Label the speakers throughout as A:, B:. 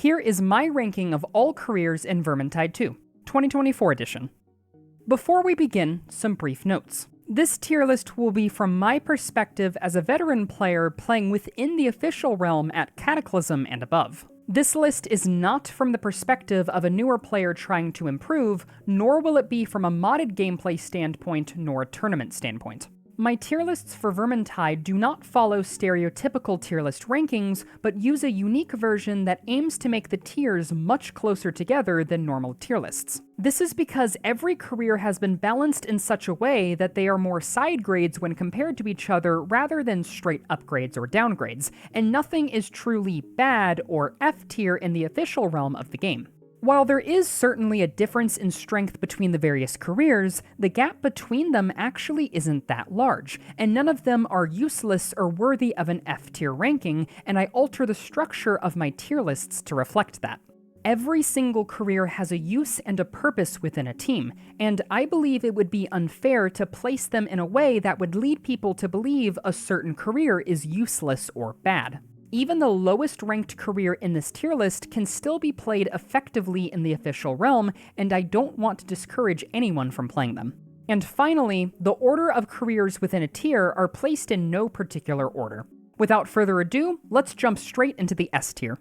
A: Here is my ranking of all careers in Vermintide 2, 2024 edition. Before we begin, some brief notes. This tier list will be from my perspective as a veteran player playing within the official realm at Cataclysm and above. This list is not from the perspective of a newer player trying to improve, nor will it be from a modded gameplay standpoint nor a tournament standpoint. My tier lists for Vermintide do not follow stereotypical tier list rankings, but use a unique version that aims to make the tiers much closer together than normal tier lists. This is because every career has been balanced in such a way that they are more side grades when compared to each other rather than straight upgrades or downgrades, and nothing is truly bad or F tier in the official realm of the game. While there is certainly a difference in strength between the various careers, the gap between them actually isn't that large, and none of them are useless or worthy of an F-tier ranking, and I alter the structure of my tier lists to reflect that. Every single career has a use and a purpose within a team, and I believe it would be unfair to place them in a way that would lead people to believe a certain career is useless or bad. Even the lowest ranked career in this tier list can still be played effectively in the official realm, and I don't want to discourage anyone from playing them. And finally, the order of careers within a tier are placed in no particular order. Without further ado, let's jump straight into the S tier.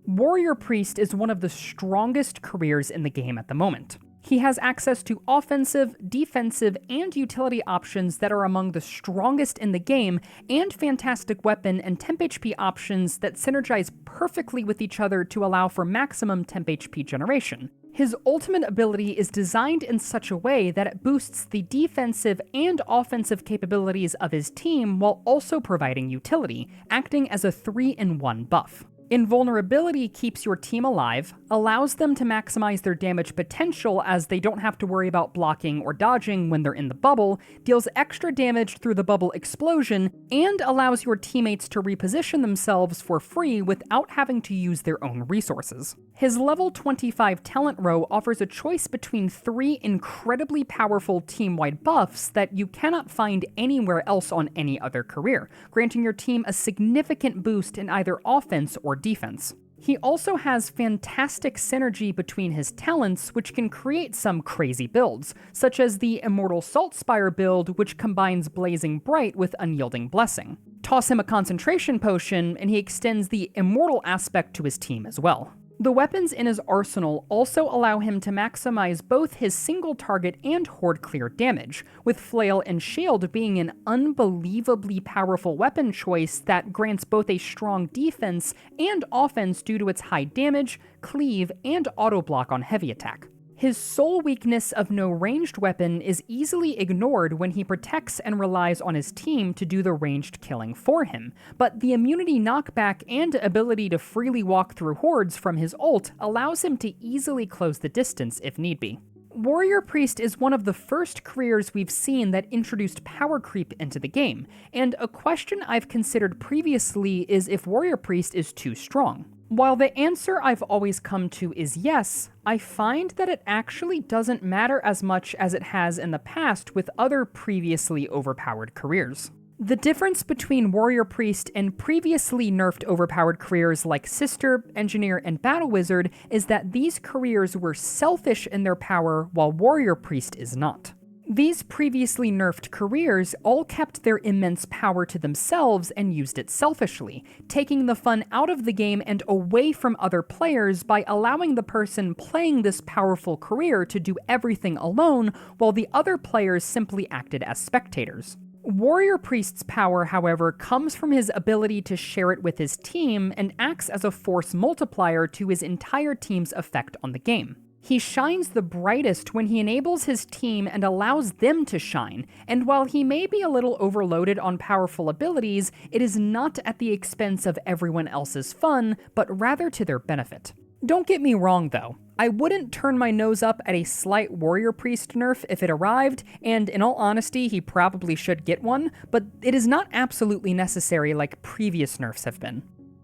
A: Warrior Priest is one of the strongest careers in the game at the moment. He has access to offensive, defensive, and utility options that are among the strongest in the game, and fantastic weapon and temp HP options that synergize perfectly with each other to allow for maximum temp HP generation. His ultimate ability is designed in such a way that it boosts the defensive and offensive capabilities of his team while also providing utility, acting as a 3-in-1 buff. Invulnerability keeps your team alive, allows them to maximize their damage potential as they don't have to worry about blocking or dodging when they're in the bubble, deals extra damage through the bubble explosion, and allows your teammates to reposition themselves for free without having to use their own resources. His level 25 talent row offers a choice between 3 incredibly powerful team-wide buffs that you cannot find anywhere else on any other career, granting your team a significant boost in either offense or defense. He also has fantastic synergy between his talents, which can create some crazy builds, such as the Immortal Saltspire build, which combines Blazing Bright with Unyielding Blessing. Toss him a concentration potion, and he extends the immortal aspect to his team as well. The weapons in his arsenal also allow him to maximize both his single target and horde clear damage, with Flail and Shield being an unbelievably powerful weapon choice that grants both a strong defense and offense due to its high damage, cleave, and auto-block on heavy attack. His sole weakness of no ranged weapon is easily ignored when he protects and relies on his team to do the ranged killing for him, but the immunity knockback and ability to freely walk through hordes from his ult allows him to easily close the distance if need be. Warrior Priest is one of the first careers we've seen that introduced power creep into the game, and a question I've considered previously is if Warrior Priest is too strong. While the answer I've always come to is yes, I find that it actually doesn't matter as much as it has in the past with other previously overpowered careers. The difference between Warrior Priest and previously nerfed overpowered careers like Sister, Engineer, and Battle Wizard is that these careers were selfish in their power while Warrior Priest is not. These previously nerfed careers all kept their immense power to themselves and used it selfishly, taking the fun out of the game and away from other players by allowing the person playing this powerful career to do everything alone while the other players simply acted as spectators. Warrior Priest's power, however, comes from his ability to share it with his team and acts as a force multiplier to his entire team's effect on the game. He shines the brightest when he enables his team and allows them to shine, and while he may be a little overloaded on powerful abilities, it is not at the expense of everyone else's fun, but rather to their benefit. Don't get me wrong though, I wouldn't turn my nose up at a slight Warrior Priest nerf if it arrived, and in all honesty, he probably should get one, but it is not absolutely necessary like previous nerfs have been.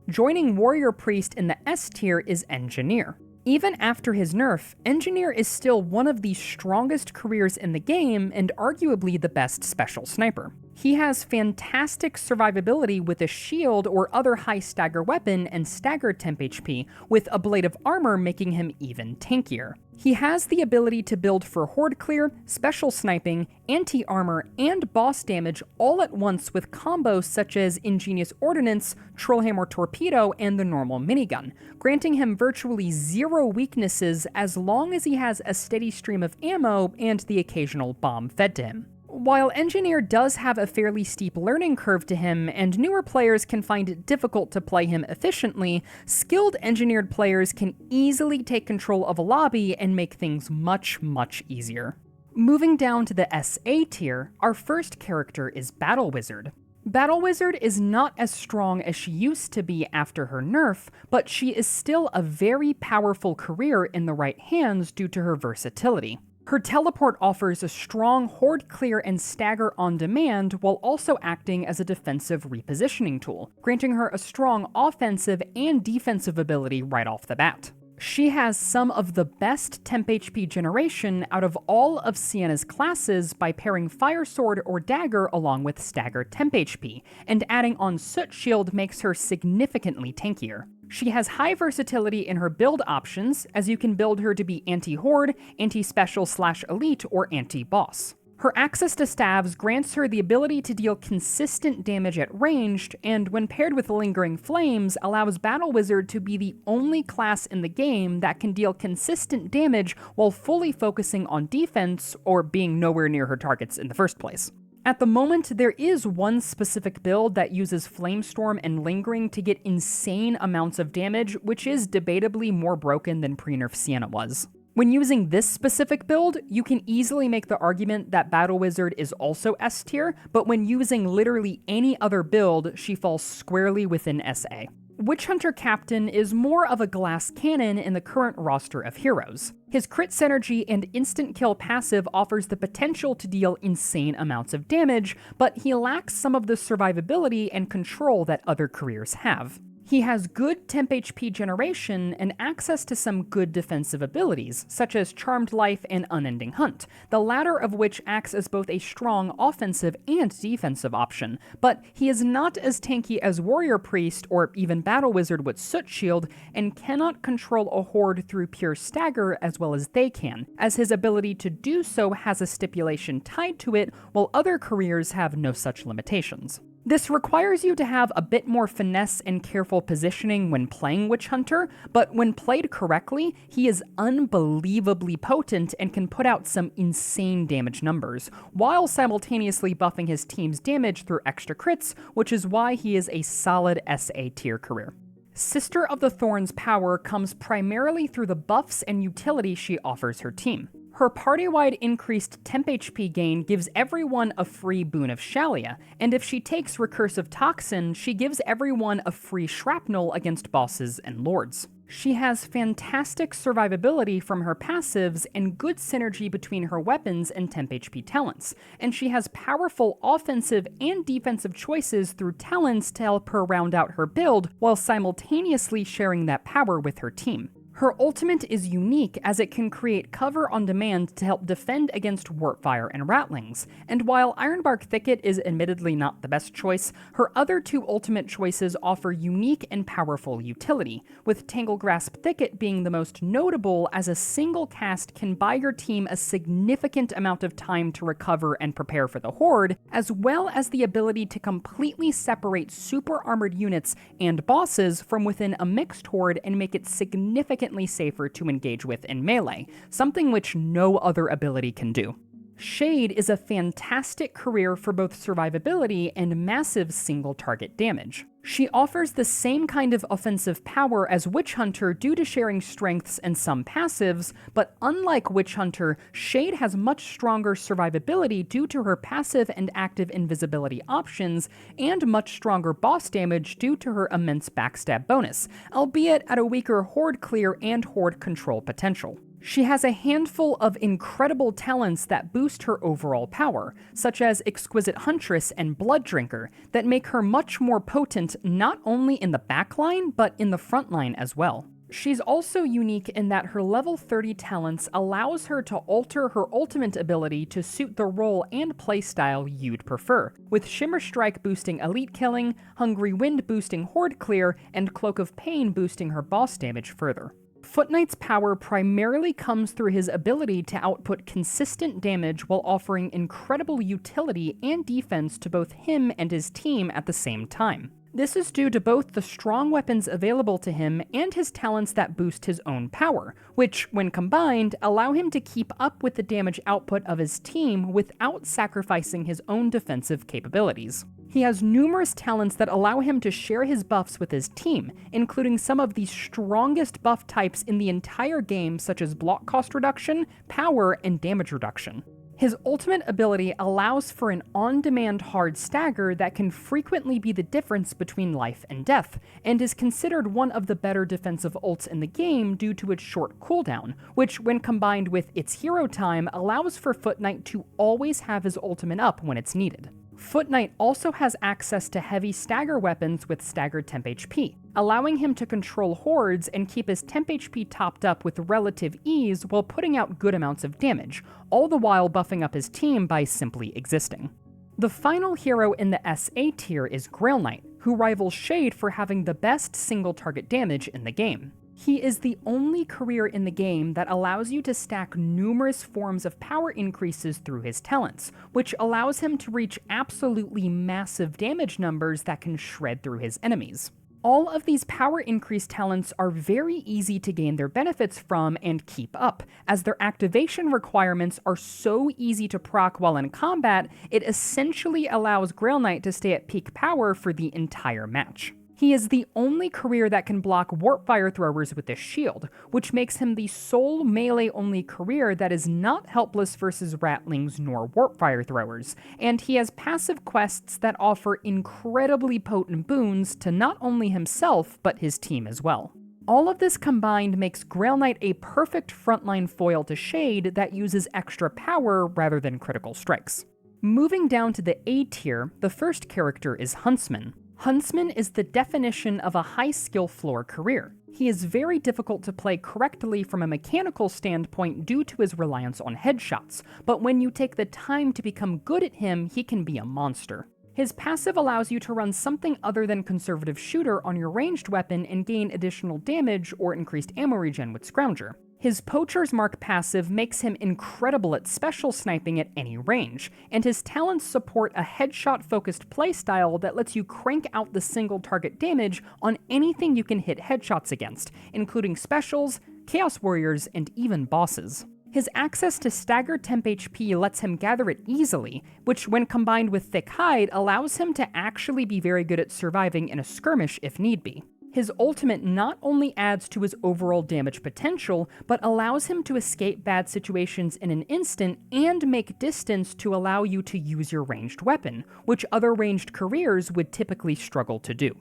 A: Joining Warrior Priest in the S tier is Engineer. Even after his nerf, Engineer is still one of the strongest careers in the game and arguably the best special sniper. He has fantastic survivability with a shield or other high stagger weapon and staggered temp HP, with a blade of armor making him even tankier. He has the ability to build for horde clear, special sniping, anti-armor, and boss damage all at once with combos such as Ingenious Ordnance, Trollhammer Torpedo, and the normal minigun, granting him virtually zero weaknesses as long as he has a steady stream of ammo and the occasional bomb fed to him. While Engineer does have a fairly steep learning curve to him, and newer players can find it difficult to play him efficiently, skilled Engineered players can easily take control of a lobby and make things much, much easier. Moving down to the SA tier, our first character is Battle Wizard. Battle Wizard is not as strong as she used to be after her nerf, but she is still a very powerful career in the right hands due to her versatility. Her teleport offers a strong horde clear and stagger on demand while also acting as a defensive repositioning tool, granting her a strong offensive and defensive ability right off the bat. She has some of the best temp HP generation out of all of Sienna's classes by pairing Fire Sword or Dagger along with staggered temp HP, and adding on Soot Shield makes her significantly tankier. She has high versatility in her build options, as you can build her to be anti-horde, anti-special/elite, or anti-boss. Her access to staves grants her the ability to deal consistent damage at ranged, and when paired with Lingering Flames, allows Battle Wizard to be the only class in the game that can deal consistent damage while fully focusing on defense, or being nowhere near her targets in the first place. At the moment, there is one specific build that uses Flamestorm and Lingering to get insane amounts of damage, which is debatably more broken than pre-nerf Sienna was. When using this specific build, you can easily make the argument that Battle Wizard is also S tier, but when using literally any other build, she falls squarely within SA. Witch Hunter Captain is more of a glass cannon in the current roster of heroes. His crit synergy and instant kill passive offers the potential to deal insane amounts of damage, but he lacks some of the survivability and control that other careers have. He has good temp HP generation and access to some good defensive abilities, such as Charmed Life and Unending Hunt, the latter of which acts as both a strong offensive and defensive option, but he is not as tanky as Warrior Priest or even Battle Wizard with Soot Shield, and cannot control a horde through pure stagger as well as they can, as his ability to do so has a stipulation tied to it, while other careers have no such limitations. This requires you to have a bit more finesse and careful positioning when playing Witch Hunter, but when played correctly, he is unbelievably potent and can put out some insane damage numbers, while simultaneously buffing his team's damage through extra crits, which is why he is a solid SA tier career. Sister of the Thorn's power comes primarily through the buffs and utility she offers her team. Her party-wide increased temp HP gain gives everyone a free boon of Shalia, and if she takes Recursive Toxin, she gives everyone a free shrapnel against bosses and lords. She has fantastic survivability from her passives and good synergy between her weapons and temp HP talents, and she has powerful offensive and defensive choices through talents to help her round out her build while simultaneously sharing that power with her team. Her ultimate is unique as it can create cover on demand to help defend against Warpfire and Rattlings, and while Ironbark Thicket is admittedly not the best choice, her other two ultimate choices offer unique and powerful utility, with Tanglegrasp Thicket being the most notable as a single cast can buy your team a significant amount of time to recover and prepare for the Horde, as well as the ability to completely separate super armored units and bosses from within a mixed horde and make it significantly safer to engage with in melee, something which no other ability can do. Shade is a fantastic career for both survivability and massive single target damage. She offers the same kind of offensive power as Witch Hunter due to sharing strengths and some passives, but unlike Witch Hunter, Shade has much stronger survivability due to her passive and active invisibility options, and much stronger boss damage due to her immense backstab bonus, albeit at a weaker horde clear and horde control potential. She has a handful of incredible talents that boost her overall power, such as Exquisite Huntress and Blood Drinker, that make her much more potent not only in the backline, but in the frontline as well. She's also unique in that her level 30 talents allows her to alter her ultimate ability to suit the role and playstyle you'd prefer, with Shimmer Strike boosting elite killing, Hungry Wind boosting horde clear, and Cloak of Pain boosting her boss damage further. Foot Knight's power primarily comes through his ability to output consistent damage while offering incredible utility and defense to both him and his team at the same time. This is due to both the strong weapons available to him and his talents that boost his own power, which, when combined, allow him to keep up with the damage output of his team without sacrificing his own defensive capabilities. He has numerous talents that allow him to share his buffs with his team, including some of the strongest buff types in the entire game, such as block cost reduction, power, and damage reduction. His ultimate ability allows for an on-demand hard stagger that can frequently be the difference between life and death, and is considered one of the better defensive ults in the game due to its short cooldown, which, when combined with its hero time, allows for Foot Knight to always have his ultimate up when it's needed. Foot Knight also has access to heavy stagger weapons with staggered temp HP, allowing him to control hordes and keep his temp HP topped up with relative ease while putting out good amounts of damage, all the while buffing up his team by simply existing. The final hero in the SA tier is Grail Knight, who rivals Shade for having the best single target damage in the game. He is the only career in the game that allows you to stack numerous forms of power increases through his talents, which allows him to reach absolutely massive damage numbers that can shred through his enemies. All of these power increase talents are very easy to gain their benefits from and keep up, as their activation requirements are so easy to proc while in combat, it essentially allows Grail Knight to stay at peak power for the entire match. He is the only career that can block warp fire throwers with his shield, which makes him the sole melee-only career that is not helpless versus ratlings nor warp fire throwers, and he has passive quests that offer incredibly potent boons to not only himself, but his team as well. All of this combined makes Grail Knight a perfect frontline foil to Shade that uses extra power rather than critical strikes. Moving down to the A tier, the first character is Huntsman. Huntsman is the definition of a high skill floor career. He is very difficult to play correctly from a mechanical standpoint due to his reliance on headshots, but when you take the time to become good at him, he can be a monster. His passive allows you to run something other than conservative shooter on your ranged weapon and gain additional damage or increased ammo regen with Scrounger. His Poacher's Mark passive makes him incredible at special sniping at any range, and his talents support a headshot-focused playstyle that lets you crank out the single target damage on anything you can hit headshots against, including specials, Chaos Warriors, and even bosses. His access to staggered temp HP lets him gather it easily, which when combined with thick hide allows him to actually be very good at surviving in a skirmish if need be. His ultimate not only adds to his overall damage potential, but allows him to escape bad situations in an instant and make distance to allow you to use your ranged weapon, which other ranged careers would typically struggle to do.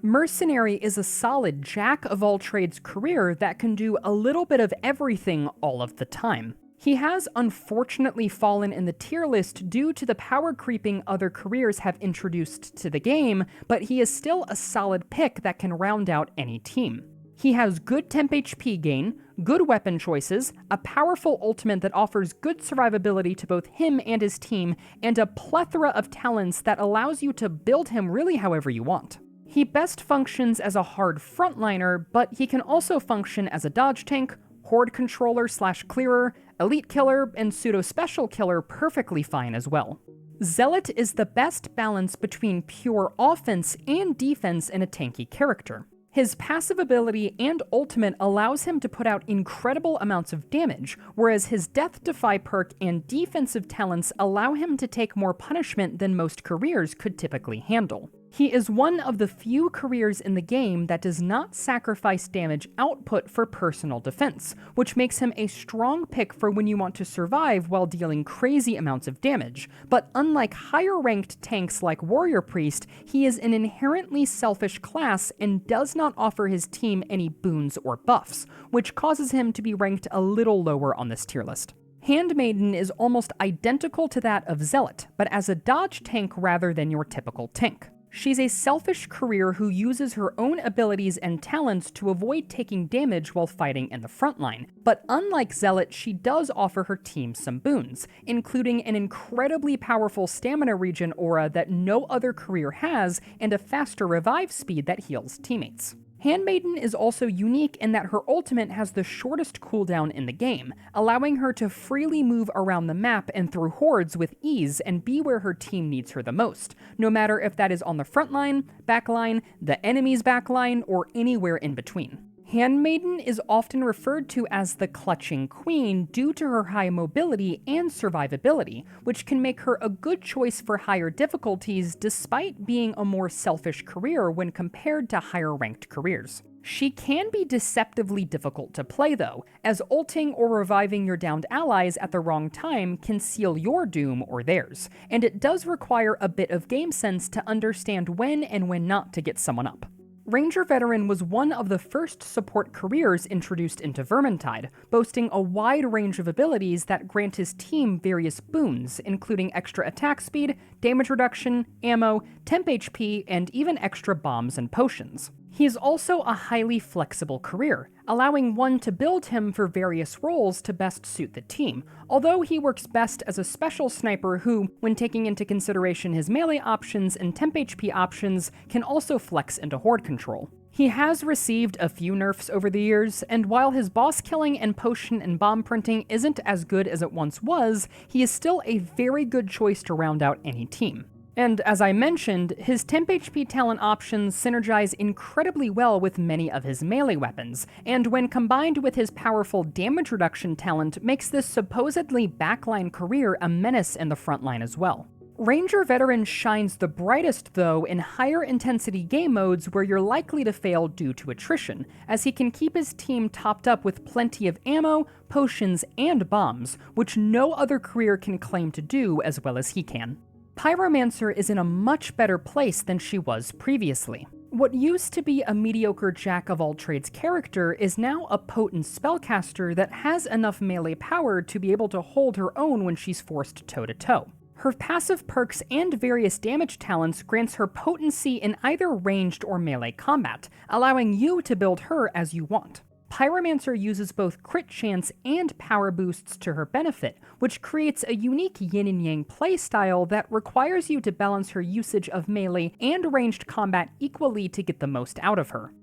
A: Mercenary is a solid jack-of-all-trades career that can do a little bit of everything all of the time. He has unfortunately fallen in the tier list due to the power creeping other careers have introduced to the game, but he is still a solid pick that can round out any team. He has good temp HP gain, good weapon choices, a powerful ultimate that offers good survivability to both him and his team, and a plethora of talents that allows you to build him really however you want. He best functions as a hard frontliner, but he can also function as a dodge tank, horde controller/clearer, elite killer, and pseudo-special killer perfectly fine as well. Zealot is the best balance between pure offense and defense in a tanky character. His passive ability and ultimate allows him to put out incredible amounts of damage, whereas his Death Defy perk and defensive talents allow him to take more punishment than most careers could typically handle. He is one of the few careers in the game that does not sacrifice damage output for personal defense, which makes him a strong pick for when you want to survive while dealing crazy amounts of damage. But unlike higher-ranked tanks like Warrior Priest, he is an inherently selfish class and does not offer his team any boons or buffs, which causes him to be ranked a little lower on this tier list. Handmaiden is almost identical to that of Zealot, but as a dodge tank rather than your typical tank. She's a selfish career who uses her own abilities and talents to avoid taking damage while fighting in the frontline, but unlike Zealot, she does offer her team some boons, including an incredibly powerful stamina regen aura that no other career has, and a faster revive speed that heals teammates. Handmaiden is also unique in that her ultimate has the shortest cooldown in the game, allowing her to freely move around the map and through hordes with ease and be where her team needs her the most, no matter if that is on the front line, back line, the enemy's back line, or anywhere in between. Handmaiden is often referred to as the Clutching Queen due to her high mobility and survivability, which can make her a good choice for higher difficulties despite being a more selfish career when compared to higher ranked careers. She can be deceptively difficult to play though, as ulting or reviving your downed allies at the wrong time can seal your doom or theirs, and it does require a bit of game sense to understand when and when not to get someone up. Ranger Veteran was one of the first support careers introduced into Vermintide, boasting a wide range of abilities that grant his team various boons, including extra attack speed, damage reduction, ammo, temp HP, and even extra bombs and potions. He is also a highly flexible career, allowing one to build him for various roles to best suit the team, although he works best as a special sniper who, when taking into consideration his melee options and temp HP options, can also flex into horde control. He has received a few nerfs over the years, and while his boss killing and potion and bomb printing isn't as good as it once was, he is still a very good choice to round out any team. And as I mentioned, his temp HP talent options synergize incredibly well with many of his melee weapons, and when combined with his powerful damage reduction talent makes this supposedly backline career a menace in the frontline as well. Ranger Veteran shines the brightest though in higher intensity game modes where you're likely to fail due to attrition, as he can keep his team topped up with plenty of ammo, potions, and bombs, which no other career can claim to do as well as he can. Pyromancer is in a much better place than she was previously. What used to be a mediocre jack-of-all-trades character is now a potent spellcaster that has enough melee power to be able to hold her own when she's forced toe-to-toe. Her passive perks and various damage talents grants her potency in either ranged or melee combat, allowing you to build her as you want. Pyromancer uses both crit chance and power boosts to her benefit, which creates a unique yin and yang playstyle that requires you to balance her usage of melee and ranged combat equally to get the most out of her.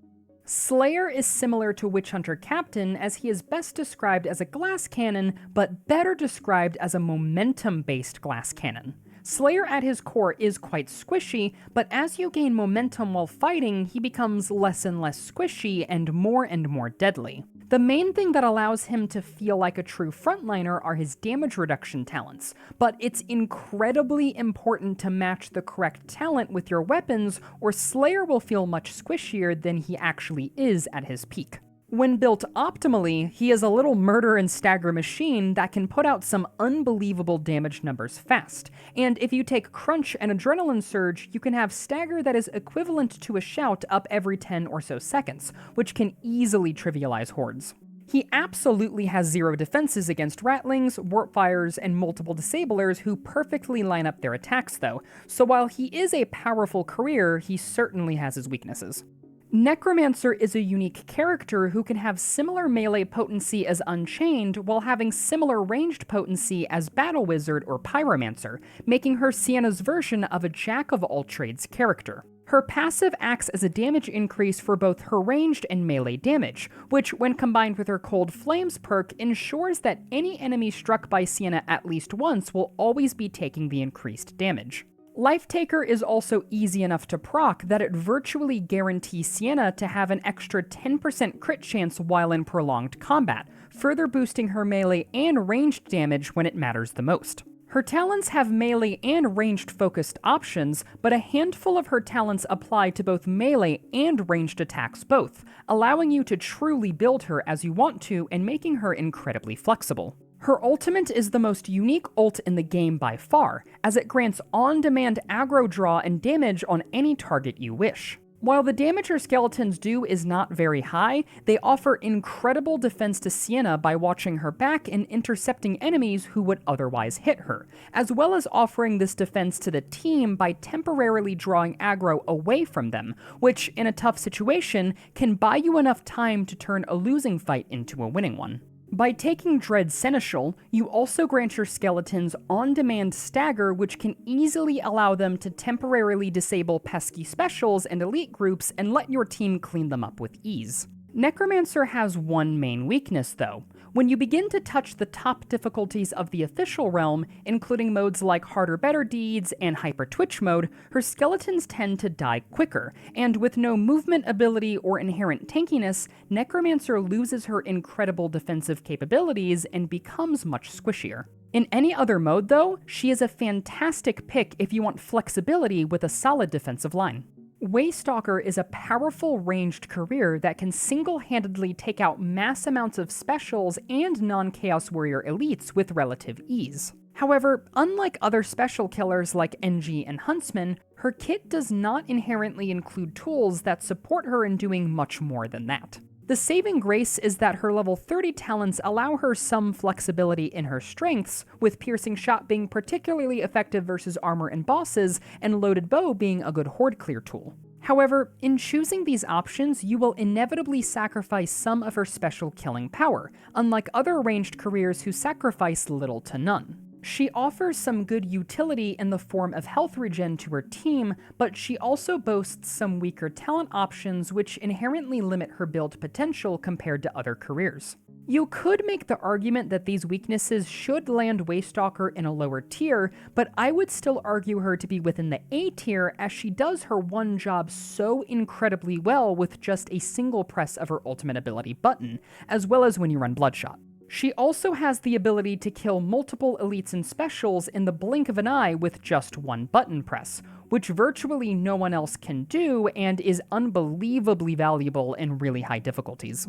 A: Slayer is similar to Witch Hunter Captain, as he is best described as a glass cannon, but better described as a momentum-based glass cannon. Slayer at his core is quite squishy, but as you gain momentum while fighting, he becomes less and less squishy and more deadly. The main thing that allows him to feel like a true frontliner are his damage reduction talents, but it's incredibly important to match the correct talent with your weapons, or Slayer will feel much squishier than he actually is at his peak. When built optimally, he is a little murder and stagger machine that can put out some unbelievable damage numbers fast, and if you take Crunch and Adrenaline Surge, you can have stagger that is equivalent to a shout up every 10 or so seconds, which can easily trivialize hordes. He absolutely has zero defenses against Ratlings, Warpfires, and multiple Disablers who perfectly line up their attacks though, so while he is a powerful career, he certainly has his weaknesses. Necromancer is a unique character who can have similar melee potency as Unchained while having similar ranged potency as Battle Wizard or Pyromancer, making her Sienna's version of a jack-of-all-trades character. Her passive acts as a damage increase for both her ranged and melee damage, which, when combined with her Cold Flames perk, ensures that any enemy struck by Sienna at least once will always be taking the increased damage. Life Taker is also easy enough to proc that it virtually guarantees Sienna to have an extra 10% crit chance while in prolonged combat, further boosting her melee and ranged damage when it matters the most. Her talents have melee and ranged focused options, but a handful of her talents apply to both melee and ranged attacks both, allowing you to truly build her as you want to and making her incredibly flexible. Her ultimate is the most unique ult in the game by far, as it grants on-demand aggro draw and damage on any target you wish. While the damage her skeletons do is not very high, they offer incredible defense to Sienna by watching her back and intercepting enemies who would otherwise hit her, as well as offering this defense to the team by temporarily drawing aggro away from them, which, in a tough situation, can buy you enough time to turn a losing fight into a winning one. By taking Dread Seneschal, you also grant your skeletons on-demand stagger, which can easily allow them to temporarily disable pesky specials and elite groups and let your team clean them up with ease. Necromancer has one main weakness, though. When you begin to touch the top difficulties of the official realm, including modes like Harder Better Deeds and Hyper Twitch mode, her skeletons tend to die quicker, and with no movement ability or inherent tankiness, Necromancer loses her incredible defensive capabilities and becomes much squishier. In any other mode, though, she is a fantastic pick if you want flexibility with a solid defensive line. Waystalker is a powerful ranged career that can single-handedly take out mass amounts of specials and non-Chaos Warrior elites with relative ease. However, unlike other special killers like NG and Huntsman, her kit does not inherently include tools that support her in doing much more than that. The saving grace is that her level 30 talents allow her some flexibility in her strengths, with Piercing Shot being particularly effective versus armor and bosses, and Loaded Bow being a good horde clear tool. However, in choosing these options, you will inevitably sacrifice some of her special killing power, unlike other ranged careers who sacrifice little to none. She offers some good utility in the form of health regen to her team, but she also boasts some weaker talent options which inherently limit her build potential compared to other careers. You could make the argument that these weaknesses should land Waystalker in a lower tier, but I would still argue her to be within the A tier as she does her one job so incredibly well with just a single press of her ultimate ability button, as well as when you run Bloodshot. She also has the ability to kill multiple elites and specials in the blink of an eye with just one button press, which virtually no one else can do and is unbelievably valuable in really high difficulties.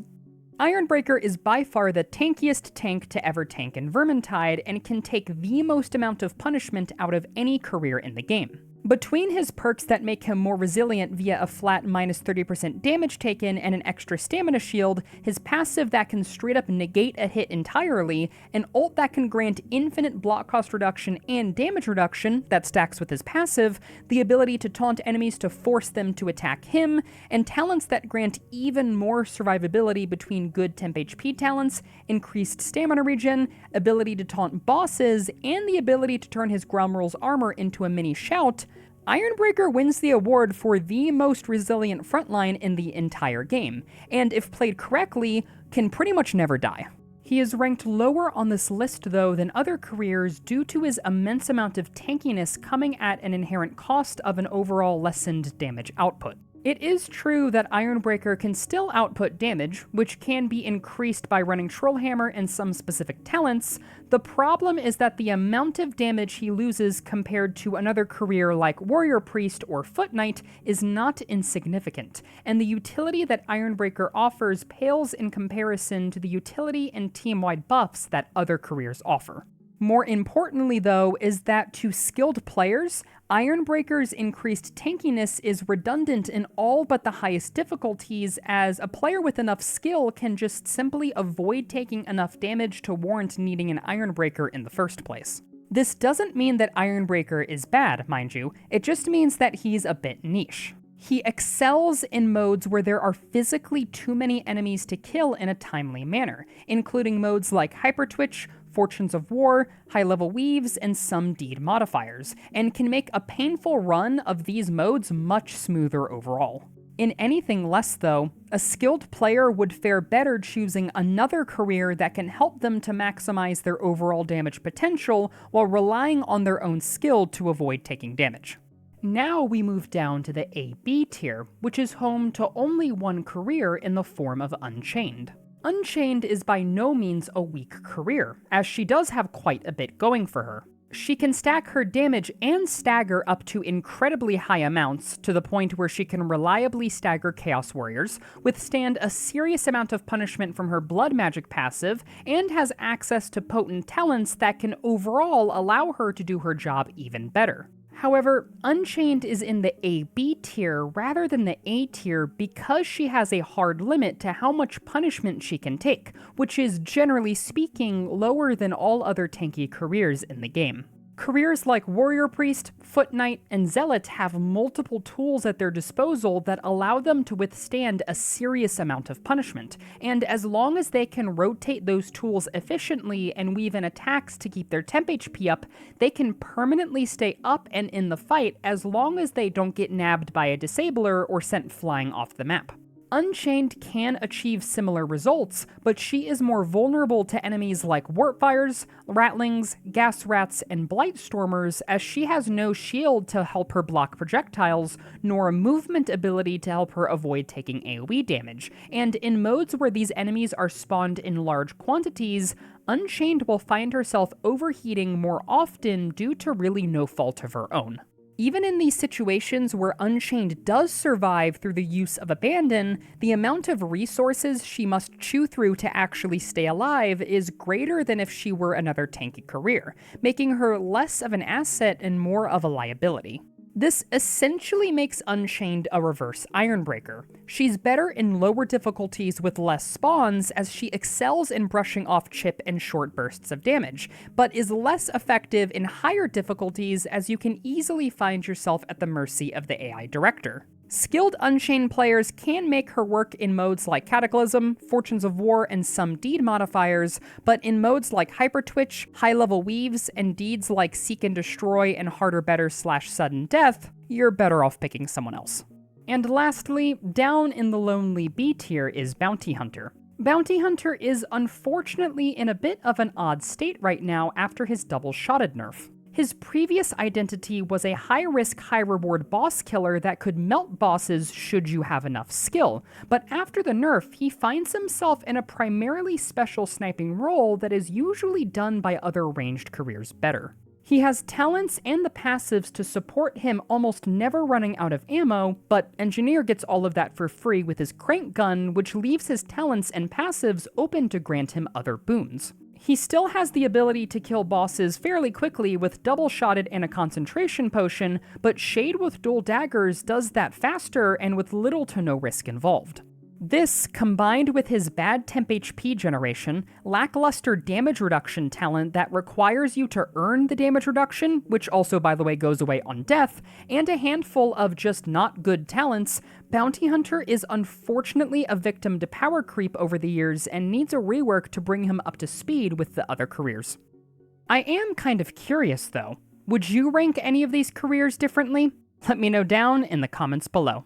A: Ironbreaker is by far the tankiest tank to ever tank in Vermintide and can take the most amount of punishment out of any career in the game. Between his perks that make him more resilient via a flat minus 30% damage taken and an extra stamina shield, his passive that can straight up negate a hit entirely, an ult that can grant infinite block cost reduction and damage reduction that stacks with his passive, the ability to taunt enemies to force them to attack him, and talents that grant even more survivability between good temp HP talents, increased stamina regen, ability to taunt bosses, and the ability to turn his Gromrul's armor into a mini shout, Ironbreaker wins the award for the most resilient frontline in the entire game, and if played correctly, can pretty much never die. He is ranked lower on this list though than other careers due to his immense amount of tankiness coming at an inherent cost of an overall lessened damage output. It is true that Ironbreaker can still output damage, which can be increased by running Trollhammer and some specific talents. The problem is that the amount of damage he loses compared to another career like Warrior Priest or Foot Knight is not insignificant, and the utility that Ironbreaker offers pales in comparison to the utility and team-wide buffs that other careers offer. More importantly, though, is that to skilled players, Ironbreaker's increased tankiness is redundant in all but the highest difficulties, as a player with enough skill can just simply avoid taking enough damage to warrant needing an Ironbreaker in the first place. This doesn't mean that Ironbreaker is bad, mind you, it just means that he's a bit niche. He excels in modes where there are physically too many enemies to kill in a timely manner, including modes like Hyper Twitch, Fortunes of War, high-level weaves, and some deed modifiers, and can make a painful run of these modes much smoother overall. In anything less, though, a skilled player would fare better choosing another career that can help them to maximize their overall damage potential while relying on their own skill to avoid taking damage. Now we move down to the AB tier, which is home to only one career in the form of Unchained. Unchained is by no means a weak career, as she does have quite a bit going for her. She can stack her damage and stagger up to incredibly high amounts, to the point where she can reliably stagger Chaos Warriors, withstand a serious amount of punishment from her blood magic passive, and has access to potent talents that can overall allow her to do her job even better. However, Unchained is in the AB tier rather than the A tier because she has a hard limit to how much punishment she can take, which is generally speaking lower than all other tanky careers in the game. Careers like Warrior Priest, Foot Knight, and Zealot have multiple tools at their disposal that allow them to withstand a serious amount of punishment, and as long as they can rotate those tools efficiently and weave in attacks to keep their temp HP up, they can permanently stay up and in the fight as long as they don't get nabbed by a disabler or sent flying off the map. Unchained can achieve similar results, but she is more vulnerable to enemies like Warpfires, Ratlings, Gas Rats, and Blightstormers, as she has no shield to help her block projectiles, nor a movement ability to help her avoid taking AoE damage, and in modes where these enemies are spawned in large quantities, Unchained will find herself overheating more often due to really no fault of her own. Even in these situations where Unchained does survive through the use of Abandon, the amount of resources she must chew through to actually stay alive is greater than if she were another tanky career, making her less of an asset and more of a liability. This essentially makes Unchained a reverse Ironbreaker. She's better in lower difficulties with less spawns, as she excels in brushing off chip and short bursts of damage, but is less effective in higher difficulties, as you can easily find yourself at the mercy of the AI director. Skilled Unchained players can make her work in modes like Cataclysm, Fortunes of War, and some deed modifiers, but in modes like Hypertwitch, high-level weaves, and deeds like Seek and Destroy and Harder Better / Sudden Death, you're better off picking someone else. And lastly, down in the lonely B tier is Bounty Hunter. Bounty Hunter is unfortunately in a bit of an odd state right now after his double-shotted nerf. His previous identity was a high-risk, high-reward boss killer that could melt bosses should you have enough skill, but after the nerf, he finds himself in a primarily special sniping role that is usually done by other ranged careers better. He has talents and the passives to support him almost never running out of ammo, but Engineer gets all of that for free with his crank gun, which leaves his talents and passives open to grant him other boons. He still has the ability to kill bosses fairly quickly with double-shotted and a concentration potion, but Shade with dual daggers does that faster and with little to no risk involved. This, combined with his bad temp HP generation, lackluster damage reduction talent that requires you to earn the damage reduction, which also by the way goes away on death, and a handful of just not good talents, Bounty Hunter is unfortunately a victim to power creep over the years and needs a rework to bring him up to speed with the other careers. I am kind of curious though, would you rank any of these careers differently? Let me know down in the comments below.